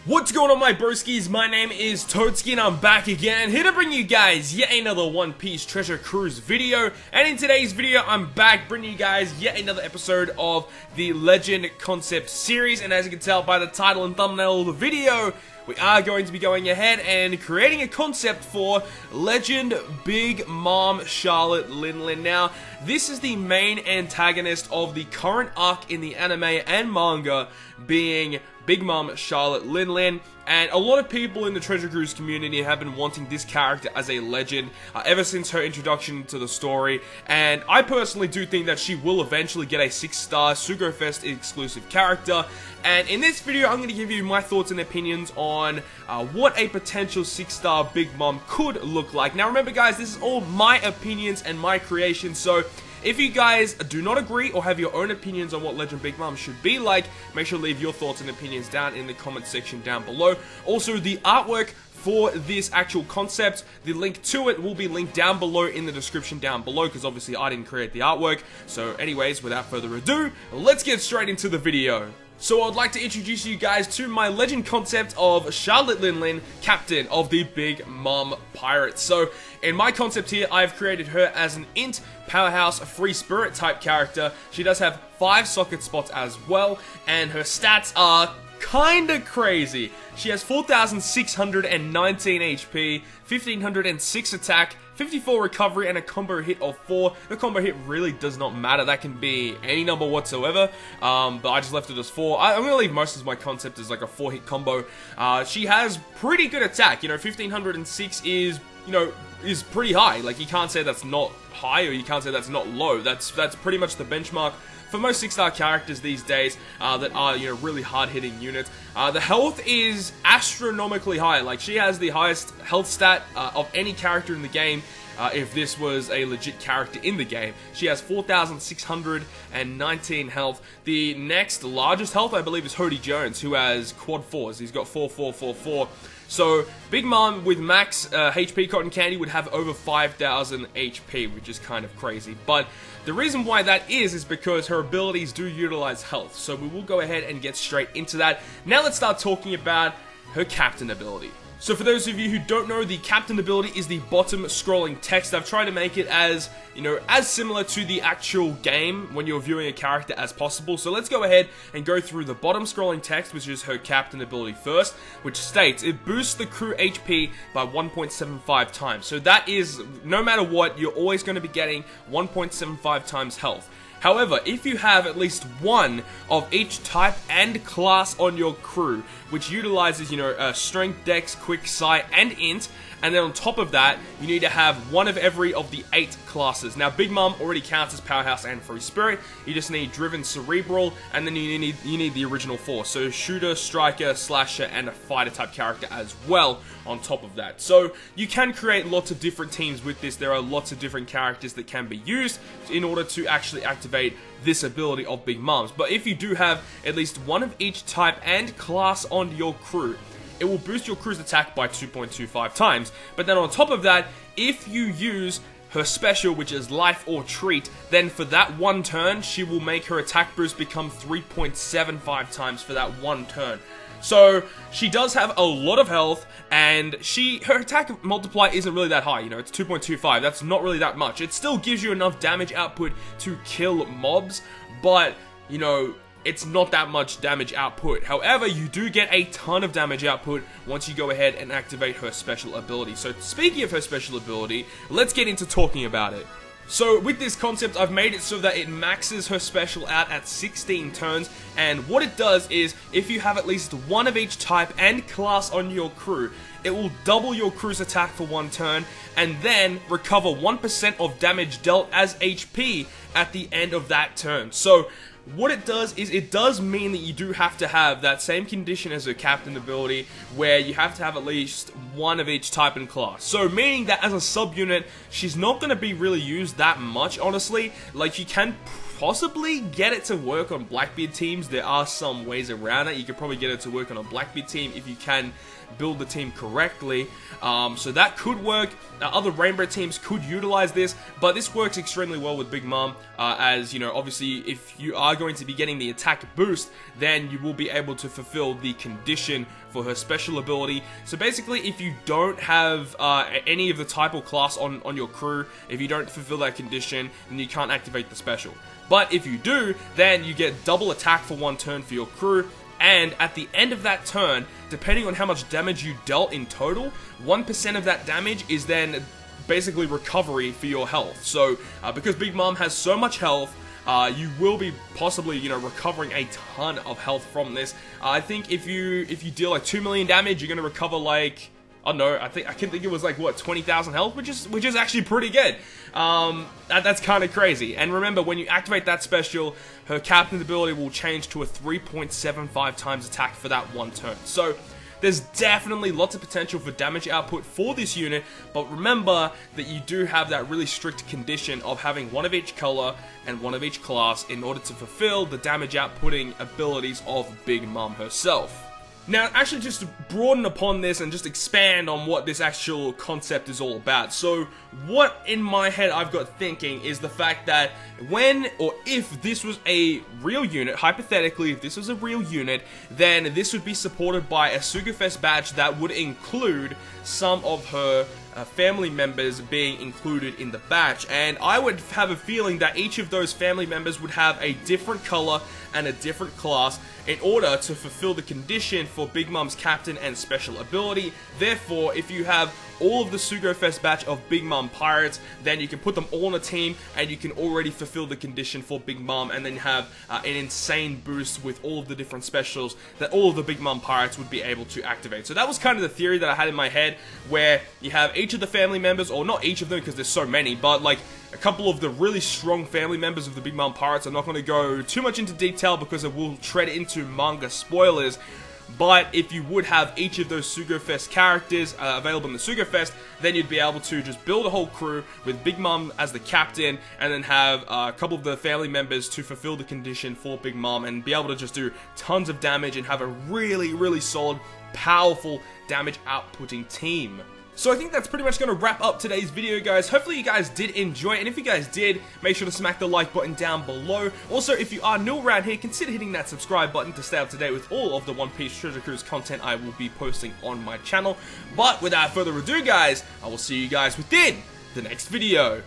What's going on, my broskiis? My name is Toadskii and I'm back again, here to bring you guys yet another One Piece Treasure Cruise video. And in today's video, I'm back bringing you guys yet another episode of the Legend Concept series. And as you can tell by the title and thumbnail of the video, we are going to be going ahead and creating a concept for Legend Big Mom Charlotte Linlin. Now, this is the main antagonist of the current arc in the anime and manga, being Big Mom Charlotte Linlin, and a lot of people in the Treasure Cruise community have been wanting this character as a legend ever since her introduction to the story, and I personally do think that she will eventually get a 6-star Sugofest exclusive character. And in this video, I'm going to give you my thoughts and opinions on what a potential 6-star Big Mom could look like. Now remember guys, this is all my opinions and my creation, so if you guys do not agree or have your own opinions on what Legend Big Mom should be like, make sure to leave your thoughts and opinions down in the comment section down below. Also, the artwork for this actual concept, the link to it will be linked down below in the description down below, because obviously I didn't create the artwork. So anyways, without further ado, let's get straight into the video. So I'd like to introduce you guys to my legend concept of Charlotte Linlin, captain of the Big Mom Pirates. So in my concept here, I've created her as an int, Powerhouse, free spirit type character. She does have 5 socket spots as well, and her stats are kinda crazy. She has 4,619 HP, 1,506 attack, 54 recovery, and a combo hit of 4. The combo hit really does not matter. That can be any number whatsoever, but I just left it as 4. I'm going to leave most of my concept as like a 4-hit combo. She has pretty good attack. 1,506 is, is pretty high. Like, you can't say that's not high, or you can't say that's not low. That's pretty much the benchmark for most 6-star characters these days that are, really hard-hitting units. The health is astronomically high. Like, she has the highest health stat of any character in the game. If this was a legit character in the game. She has 4,619 health. The next largest health, I believe, is Hody Jones, who has quad 4s. He's got 4,444. So, Big Mom with max HP Cotton Candy would have over 5,000 HP, which is kind of crazy. But the reason why that is because her abilities do utilize health. So we will go ahead and get straight into that. Now let's start talking about her captain ability. So for those of you who don't know, the captain ability is the bottom scrolling text. I've tried to make it as, as similar to the actual game when you're viewing a character as possible. So let's go ahead and go through the bottom scrolling text, which is her captain ability first, which states it boosts the crew HP by 1.75 times. So that is, no matter what, you're always going to be getting 1.75 times health. However, if you have at least one of each type and class on your crew, which utilizes, strength, dex, quick sight, and int, and then on top of that, you need to have one of every of the 8 classes. Now, Big Mom already counts as Powerhouse and Free Spirit. You just need Driven, Cerebral, and then you need the original 4. So Shooter, Striker, Slasher, and a Fighter type character as well on top of that. So you can create lots of different teams with this. There are lots of different characters that can be used in order to actually activate this ability of Big Mom's. But if you do have at least one of each type and class on your crew, it will boost your crew's attack by 2.25 times. But then on top of that, if you use her special, which is Life or Treat, then for that one turn, she will make her attack boost become 3.75 times for that one turn. So, she does have a lot of health, and her attack multiplier isn't really that high, it's 2.25, that's not really that much. It still gives you enough damage output to kill mobs, but, it's not that much damage output. However, you do get a ton of damage output once you go ahead and activate her special ability. So, speaking of her special ability, let's get into talking about it. So with this concept, I've made it so that it maxes her special out at 16 turns, and what it does is, if you have at least one of each type and class on your crew, it will double your crew's attack for one turn, and then recover 1% of damage dealt as HP at the end of that turn. So what it does is, it does mean that you do have to have that same condition as her captain ability, where you have to have at least one of each type and class. So meaning that as a subunit, she's not going to be really used that much, honestly. Like, you can possibly get it to work on Blackbeard teams. There are some ways around it. You could probably get it to work on a Blackbeard team if you can build the team correctly. So that could work. Other Rainbow teams could utilize this, but this works extremely well with Big Mom, as, you know, obviously if you are going to be getting the attack boost, then you will be able to fulfill the condition for her special ability. So basically, if you don't have any of the type or class on your crew, if you don't fulfill that condition, then you can't activate the special. But if you do, then you get double attack for 1 turn for your crew. And at the end of that turn, depending on how much damage you dealt in total, 1% of that damage is then basically recovery for your health. So, because Big Mom has so much health, you will be possibly, you know, recovering a ton of health from this. I think if you deal like 2 million damage, you're going to recover like, I don't know, I can think it was like, what, 20,000 health, which is actually pretty good. That's kind of crazy. And remember, when you activate that special, her captain's ability will change to a 3.75 times attack for that 1 turn. So there's definitely lots of potential for damage output for this unit, but remember that you do have that really strict condition of having 1 of each color and 1 of each class in order to fulfill the damage outputting abilities of Big Mom herself. Now, actually, just to broaden upon this and just expand on what this actual concept is all about. So, what in my head I've got thinking is the fact that when, or if this was a real unit, hypothetically, if this was a real unit, then this would be supported by a Sugafest badge that would include some of her family members being included in the batch, and I would have a feeling that each of those family members would have a different color and a different class in order to fulfill the condition for Big Mom's captain and special ability. Therefore, if you have all of the Sugafest batch of Big Mom pirates, then you can put them all on a team and you can already fulfill the condition for Big Mom, and then have an insane boost with all of the different specials that all of the Big Mom pirates would be able to activate. So that was kind of the theory that I had in my head, where you have each of the family members, or not each of them because there's so many, but like a couple of the really strong family members of the Big Mom pirates. I'm not going to go too much into detail because it will tread into manga spoilers. But if you would have each of those Sugafest characters available in the Sugafest, then you'd be able to just build a whole crew with Big Mom as the captain, and then have a couple of the family members to fulfill the condition for Big Mom, and be able to just do tons of damage and have a really, really solid, powerful damage outputting team. So I think that's pretty much going to wrap up today's video, guys. Hopefully you guys did enjoy it, and if you guys did, make sure to smack the like button down below. Also, if you are new around here, consider hitting that subscribe button to stay up to date with all of the One Piece Treasure Cruise content I will be posting on my channel. But without further ado, guys, I will see you guys within the next video.